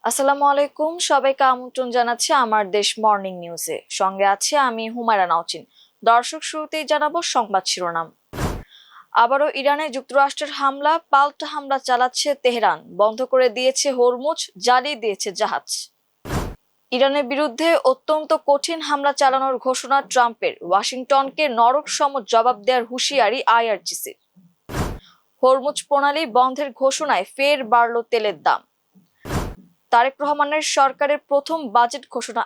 আসসালামু আলাইকুম, সবাইকে আমন্ত্রণ জানাচ্ছি আমার দেশ মর্নিং নিউজে। সঙ্গে আছে আমি হুমায়রা নাওচিন। দর্শক, শুরুতেই জানাবো সংবাদ শিরোনাম। আবারও ইরানে যুক্তরাষ্ট্রের হামলা, পাল্টা হামলা চালাচ্ছে তেহরান, বন্ধ করে দিয়েছে হরমুজ, জ্বালিয়ে দিয়েছে জাহাজ। ইরানের বিরুদ্ধে অত্যন্ত কঠিন হামলা চালানোর ঘোষণা ট্রাম্পের, ওয়াশিংটনকে নরক সম জবাব দেওয়ার হুঁশিয়ারি আইআরজিসি। হরমুজ প্রণালী বন্ধের ঘোষণায় ফের বাড়ল তেলের দাম। তারেক রহমানের সরকারের প্রথম বাজেট ঘোষণা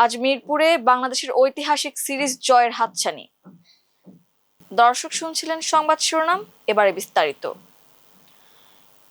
আজ মিরপুরে বাংলাদেশের ঐতিহাসিক সিরিজ জয়ের হাতছানি। দর্শক, শুনছিলেন সংবাদ শিরোনাম, এবারে বিস্তারিত।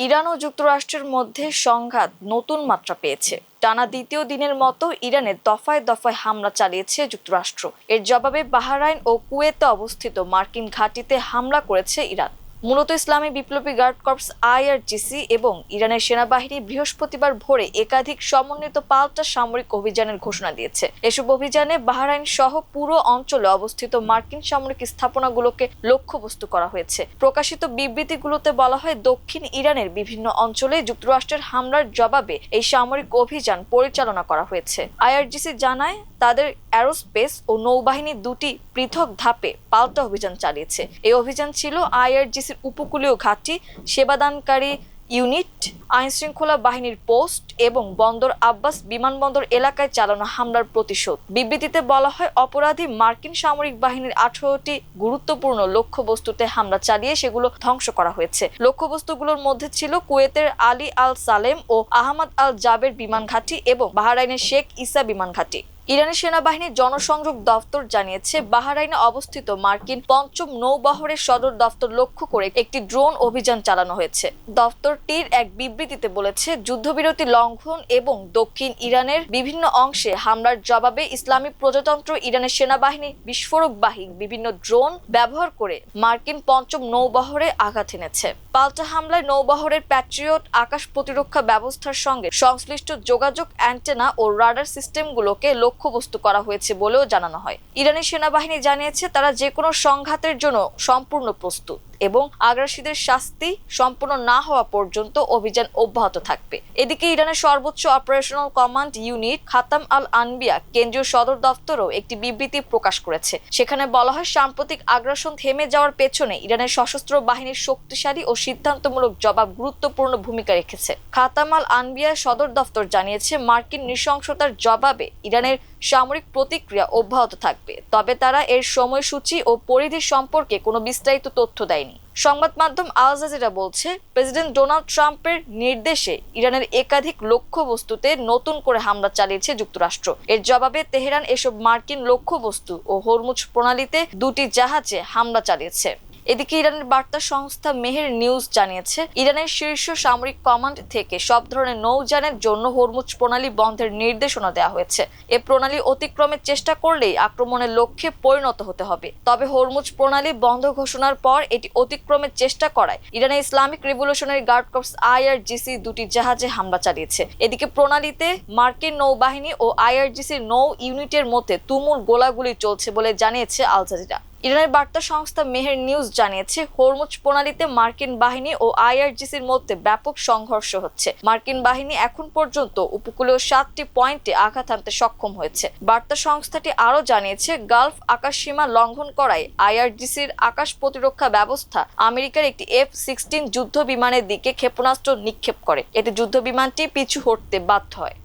ইরান ও যুক্তরাষ্ট্রের মধ্যে সংঘাত নতুন মাত্রা পেয়েছে। টানা দ্বিতীয় দিনের মতো ইরানে দফায় দফায় হামলা চালিয়েছে যুক্তরাষ্ট্র। এর জবাবে বাহরাইন ও কুয়েতে অবস্থিত মার্কিন ঘাঁটিতে হামলা করেছে ইরান। মূলত ইসলামী বিপ্লবী গার্ড কর্পস আইআরজিসি এবং ইরানের সেনাবাহিনী বৃহস্পতিবার ভোরে একাধিক সমন্বিত পাল্টা সামরিক অভিযানের ঘোষণা দিয়েছে। এসব অভিযানে বাহরাইন সহ পুরো অঞ্চলে অবস্থিত মার্কিন সামরিক স্থাপনাগুলোকে লক্ষ্যবস্তু করা হয়েছে। প্রকাশিত বিবৃতিগুলোতে বলা হয়, দক্ষিণ ইরানের বিভিন্ন অঞ্চলে যুক্তরাষ্ট্রের হামলার জবাবে এই সামরিক অভিযান পরিচালনা করা হয়েছে। আইআরজিসি জানায়, তাদের অ্যারোস্পেস ও নৌবাহিনী দুটি পৃথক ধাপে পাল্টা অভিযান চালিয়েছে। এই অভিযান ছিল আইআরজিসির উপকূলীয় ঘাঁটি, সেবাদানকারী ইউনিট, আইনশৃঙ্খলা বাহিনীর পোস্ট এবং বন্দর আব্বাস বিমানবন্দর এলাকায় চালানো হামলার প্রতিশোধ। বিবৃতিতে বলা হয়, অপরাধী মার্কিন সামরিক বাহিনীর 18টি গুরুত্বপূর্ণ লক্ষ্যবস্তুতে হামলা চালিয়ে সেগুলো ধ্বংস করা হয়েছে। লক্ষ্যবস্তুগুলোর মধ্যে ছিল কুয়েতের আলী আল সালেম ও আহমদ আল জাবের বিমান ঘাঁটি এবং বাহরাইনের শেখ ইসা বিমান ঘাঁটি। ইরানের সেনাবাহিনীর জনসংযোগ দফতর জানিয়েছে, বাহরাইনে অবস্থিত মার্কিন পঞ্চম নৌবহরের সদর দফতর লক্ষ্য করে একটি ড্রোন অভিযান চালানো হয়েছে। দফতরটির এক বিবৃতিতে বলেছে, যুদ্ধবিরতি লঙ্ঘন এবং দক্ষিণ ইরানের বিভিন্ন অংশে হামলার জবাবে ইসলামী প্রজাতন্ত্র ইরানের সেনাবাহিনী বিস্ফোরকবাহী বিভিন্ন ড্রোন ব্যবহার করে মার্কিন পঞ্চম নৌবহরে আঘাত এনেছে। পাল্টা হামলায় নৌবহরের প্যাট্রিয়ট আকাশ প্রতিরক্ষা ব্যবস্থার সঙ্গে সংশ্লিষ্ট যোগাযোগ অ্যান্টেনা ও রাডার সিস্টেমগুলোকে লক্ষ্যবস্তু করা হয়েছে বলেও জানানো হয়। ইরানি সেনাবাহিনী জানিয়েছে, তারা যে কোনো সংঘাতের জন্য সম্পূর্ণ প্রস্তুত এবং আগ্রাসীদের শাস্তি সম্পূর্ণ না হওয়া পর্যন্ত অভিযান অব্যাহত থাকবে। এদিকে ইরানের সর্বোচ্চ অপারেশনাল কমান্ড ইউনিট খাতাম আল আনবিয়া কেন্দ্রীয় সদর দফতরও একটি বিবৃতি প্রকাশ করেছে। সেখানে বলা হয়, সাম্প্রতিক আগ্রাসন থেমে যাওয়ার পেছনে ইরানের সশস্ত্র বাহিনীর শক্তিশালী ও সিদ্ধান্তমূলক জবাব গুরুত্বপূর্ণ ভূমিকা রেখেছে। খাতাম আল আনবিয়া সদর দফতর জানিয়েছে, মার্কিন নৃশংসতার জবাবে ইরানের সামরিক প্রতিক্রিয়া অব্যাহত থাকবে, তবে তারা এর সময়সূচি ও পরিধি সম্পর্কে কোনো বিস্তারিত তথ্য দেয়নি। সংবাদ মাধ্যম আল জাজিরা বলছে, প্রেসিডেন্ট ডোনাল্ড ট্রাম্পের নির্দেশে ইরানের একাধিক লক্ষ্যবস্তুতে নতুন করে হামলা চালিয়েছে যুক্তরাষ্ট্র। এর জবাবে তেহরান এসব মার্কিন লক্ষ্যবস্তু ও হরমুজ প্রণালীতে দুটি জাহাজে হামলা চালিয়েছে। এদিকে ইরানের বার্তা সংস্থা মেহের নিউজ জানিয়েছে, ইরানের শীর্ষ সামরিক কমান্ড থেকে সব ধরনের নৌযানের জন্য হরমুজ প্রণালী বন্ধের নির্দেশনা দেওয়া হয়েছে। এ প্রণালী অতিক্রমের চেষ্টা করলেই আক্রমণের লক্ষ্যে পরিণত হতে হবে। তবে হরমুজ প্রণালী বন্ধ ঘোষণার পর এটি অতিক্রমের চেষ্টা করায় ইরানের Islamic revolutionary guard corps IRGC দুটি জাহাজে হামলা চালিয়েছে। এদিকে প্রণালীতে মার্কিন নৌবাহিনী ও আইআরজিসির নৌ ইউনিটের মধ্যে তুমুল গোলাগুলি চলছে বলে জানিয়েছে আল জাজিরা। ইরানের বার্তা সংস্থা মেহের নিউজ জানিয়েছে, হরমুজ প্রণালীতে মার্কিন বাহিনী ও আইআরজিসির মধ্যে ব্যাপক সংঘর্ষ হচ্ছে। মার্কিন বাহিনী এখন পর্যন্ত উপকূলীয় 7টি পয়েন্টে আঘাত হানতে সক্ষম হয়েছে। বার্তা সংস্থাটি আরও জানিয়েছে, গালফ আকাশসীমা লঙ্ঘন করায় আইআরজিসির আকাশ প্রতিরক্ষা ব্যবস্থা আমেরিকার একটি F-16 যুদ্ধ বিমানের দিকে ক্ষেপণাস্ত্র নিক্ষেপ করে। এতে যুদ্ধ বিমানটি পিছু হটতে বাধ্য হয়।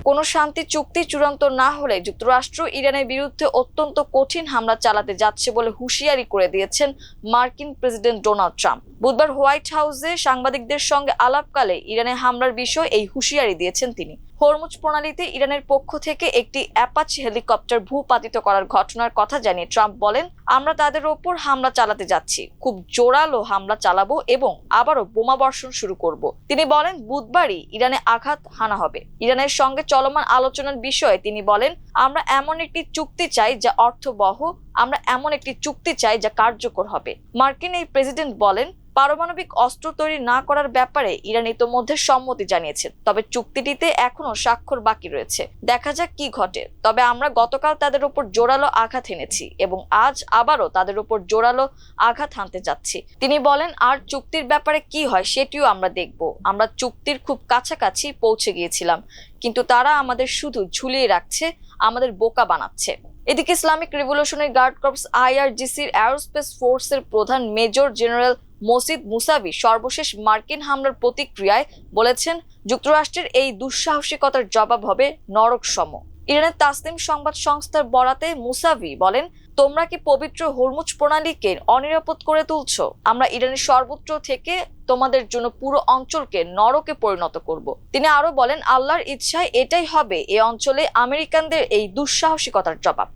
কোনো শান্তি চুক্তি চূড়ান্ত না হলে যুক্তরাষ্ট্র ইরানের বিরুদ্ধে অত্যন্ত কঠিন হামলা চালাতে যাচ্ছে বলে হুঁশিয়ারি করে দিয়েছেন মার্কিন প্রেসিডেন্ট ডোনাল্ড ট্রাম্প। বুধবার হোয়াইট হাউসে সাংবাদিকদের সঙ্গে আলাপকালে ইরানে হামলার বিষয়ে এই হুঁশিয়ারি দিয়েছেন তিনি। হরমুজ প্রণালীতে ইরানের পক্ষ থেকে একটি অ্যাপাচি হেলিকপ্টার ভূপাতিত করার ঘটনার কথা জানিয়ে ট্রাম্প বলেন, আমরা তাদের ওপর হামলা চালাতে যাচ্ছি, খুব জোরালো হামলা চালাবো এবং আবারও বোমাবর্ষণ শুরু করব। তিনি বলেন, বুধবারই ইরানে আঘাত হানা হবে। ইরানের সঙ্গে চলমান আলোচনার বিষয়ে তিনি বলেন, আমরা এমন একটি চুক্তি চাই যা অর্থবহ, আমরা এমন একটি চুক্তি চাই যা কার্যকর হবে। মার্কিন এই প্রেসিডেন্ট বলেন, পারমাণবিক অস্ত্র তৈরি না করার ব্যাপারে ইরান ইতোমধ্যে সম্মতি জানিয়েছে, তবে চুক্তিটিতে এখনো স্বাক্ষর বাকি রয়েছে। দেখা যাক কি ঘটে। তবে আমরা গতকাল তাদের উপর জোরালো আঘাত এনেছি এবং আজ আবারও তাদের উপর জোরালো আঘাত হানতে যাচ্ছি। তিনি বলেন, আর চুক্তির ব্যাপারে কি হয় সেটিও আমরা দেখব। আমরা চুক্তির খুব কাছাকাছি পৌঁছে গিয়েছিলাম, কিন্তু তারা আমাদের শুধু ঝুলিয়ে রাখছে, আমাদের বোকা বানাচ্ছে। এদিকে ইসলামিক রিভলিউশনারি গার্ড কর্পস আইআরজিসির এরোস্পেস ফোর্সের প্রধান মেজর জেনারেল মসিদ মুসাবি সর্বশেষ মার্কিন হামলার প্রতিক্রিয়ায় বলেছেন, যুক্তরাষ্ট্রের এই দুঃসাহসিকতার জবাব হবে নরকসম। ইরানের তাসনিম সংবাদ সংস্থার বরাতে মুসাবি বলেন, তোমরা কি পবিত্র হরমুজ প্রণালীকে অনিরাপদ করে তুলছো? আমরা ইরানের সর্বত্র থেকে তোমাদের জন্য পুরো অঞ্চলকে নরকে পরিণত করব। তিনি আরো বলেন, আল্লাহর ইচ্ছায় এটাই হবে এ অঞ্চলে আমেরিকানদের এই দুঃসাহসিকতার জবাব।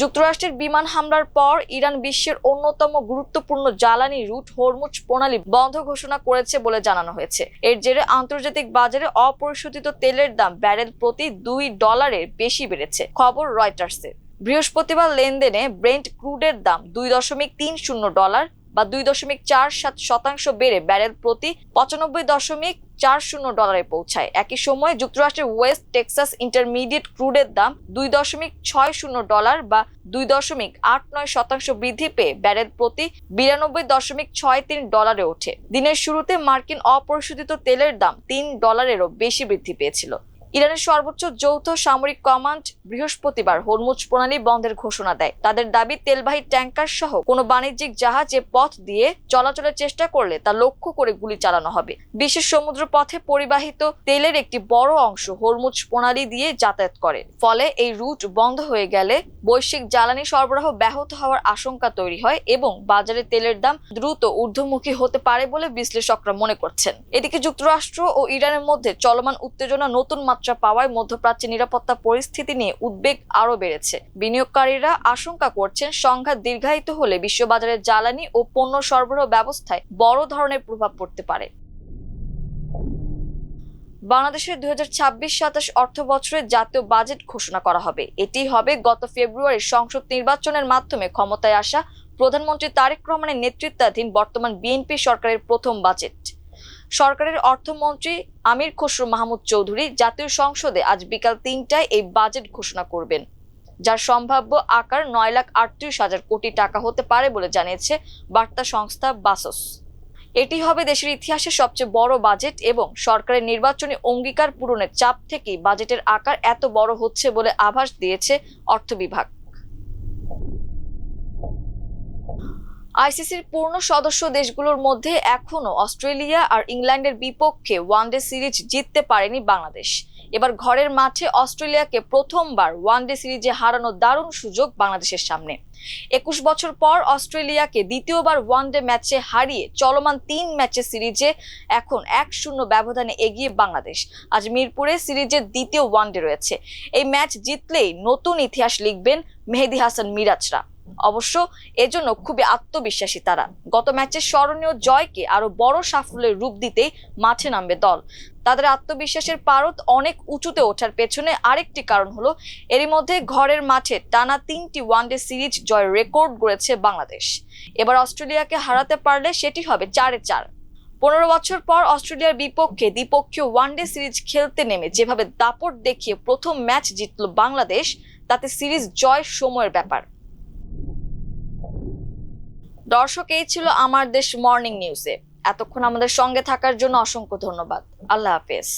যুক্তরাষ্ট্রের বিমান হামলার পর ইরান বিশ্বের অন্যতম গুরুত্বপূর্ণ জ্বালানি রুট হরমুজ প্রণালী বন্ধ ঘোষণা করেছে বলে জানানো হয়েছে। এর জেরে আন্তর্জাতিক বাজারে অপরিশোধিত তেলের দাম ব্যারেল প্রতি $2 বেশি বেড়েছে, খবর রয়টার্সের। বৃহস্পতিবার লেনদেনে ব্রেন্ট ক্রুডের দাম $2.30 বা 2.47% বেড়ে ব্যারেল প্রতি $95.40 পৌঁছায়। একই সময়ে যুক্তরাষ্ট্রের ওয়েস্ট টেক্সাস ইন্টারমিডিয়েট ক্রুডের দাম $2.60 বা 2.89% বৃদ্ধি পেয়ে ব্যারেল প্রতি $92.63 ওঠে। দিনের শুরুতে মার্কিন অপরিশোধিত তেলের দাম $3 বেশি বৃদ্ধি পেয়েছিল। ইরানের সর্বোচ্চ যৌথ সামরিক কমান্ড বৃহস্পতিবার হরমুজ প্রণালী বন্ধের ঘোষণা দেয়। তাদের দাবি, তেলবাহী ট্যাঙ্কার সহ কোনো বাণিজ্যিক জাহাজ এ পথ দিয়ে চলাচলের চেষ্টা করলে তা লক্ষ্য করে গুলি চালানো হবে। বিশ্বের সমুদ্র পথে পরিবাহিত তেলের একটি বড় অংশ হরমুজ প্রণালী দিয়ে যাতায়াত করে। ফলে এই রুট বন্ধ হয়ে গেলে বৈশ্বিক জ্বালানি সরবরাহ ব্যাহত হওয়ার আশঙ্কা তৈরি হয় এবং বাজারে তেলের দাম দ্রুত ঊর্ধ্বমুখী হতে পারে বলে বিশ্লেষকরা মনে করছেন। এদিকে যুক্তরাষ্ট্র ও ইরানের মধ্যে চলমান উত্তেজনা নতুন পাওয়ায় মধ্যপ্রাচ্যের নিরাপত্তা পরিস্থিতি নিয়ে উদ্বেগ আরো বেড়েছে। বিনিয়োগকারীরা আশঙ্কা করছেন, সংঘাত দীর্ঘায়িত হলে বিশ্ববাজারের জ্বালানি ও পণ্য সরবরাহ ব্যবস্থায় বড় ধরনের প্রভাব পড়তে পারে। বাংলাদেশের 2026-27 অর্থ বছরের জাতীয় বাজেট ঘোষণা করা হবে। এটি হবে গত ফেব্রুয়ারির সংসদ নির্বাচনের মাধ্যমে ক্ষমতায় আসা প্রধানমন্ত্রী তারেক রহমানের নেতৃত্বাধীন বর্তমান বিএনপি সরকারের প্রথম বাজেট। সরকারের অর্থমন্ত্রী আমির খসরু মাহমুদ চৌধুরী জাতীয় সংসদে আজ বিকাল 3টায় এই বাজেট ঘোষণা করবেন, যার সম্ভাব্য আকার 9,38,000 কোটি টাকা হতে পারে বলে জানিয়েছে বার্তা সংস্থা বাসস। এটি হবে দেশের ইতিহাসে সবচেয়ে বড় বাজেট এবং সরকারের নির্বাচনী অঙ্গীকার পূরণের চাপ থেকেই বাজেটের আকার এত বড় হচ্ছে বলে আভাস দিয়েছে অর্থ বিভাগ। আইসিসির পূর্ণ সদস্য দেশগুলোর মধ্যে এখনো অস্ট্রেলিয়া আর ইংল্যান্ডের বিপক্ষে ওয়ানডে সিরিজ জিততে পারেনি বাংলাদেশ। এবার ঘরের মাঠে অস্ট্রেলিয়াকে প্রথমবার ওয়ানডে সিরিজে হারানোর দারুণ সুযোগ বাংলাদেশের সামনে। 21 বছর পর অস্ট্রেলিয়াকে দ্বিতীয়বার ওয়ানডে ম্যাচে হারিয়ে চলমান 3 ম্যাচের সিরিজে এখন 1-0 ব্যবধানে এগিয়ে বাংলাদেশ। আজ মিরপুরে সিরিজের দ্বিতীয় ওয়ানডে রয়েছে। এই ম্যাচ জিতলেই নতুন ইতিহাস লিখবেন মেহেদী হাসান মিরাজরা। অবশ্য এজন্য খুবই আত্মবিশ্বাসী তারা। গত ম্যাচের স্মরণীয় জয়কে আরো বড় সাফল্যের রূপ দিতেই মাঠে নামবে দল। তাদের আত্মবিশ্বাসের পারদ অনেক উঁচুতে ওঠার পেছনে আরেকটি কারণ হলো, এরই মধ্যে ঘরের মাঠে টানা 3টি ওয়ানডে সিরিজ জয়ের রেকর্ড গড়েছে বাংলাদেশ। এবার অস্ট্রেলিয়াকে হারাতে পারলে সেটি হবে 4-4। 15 বছর পর অস্ট্রেলিয়ার বিপক্ষে দ্বিপক্ষীয় ওয়ানডে সিরিজ খেলতে নেমে যেভাবে দাপট দেখিয়ে প্রথম ম্যাচ জিতল বাংলাদেশ, তাতে সিরিজ জয় সময়ের ব্যাপার। দর্শক, এই ছিল আমার দেশ মর্নিং নিউজে। এতক্ষণ আমাদের সঙ্গে থাকার জন্য অসংখ্য ধন্যবাদ। আল্লাহ হাফেজ।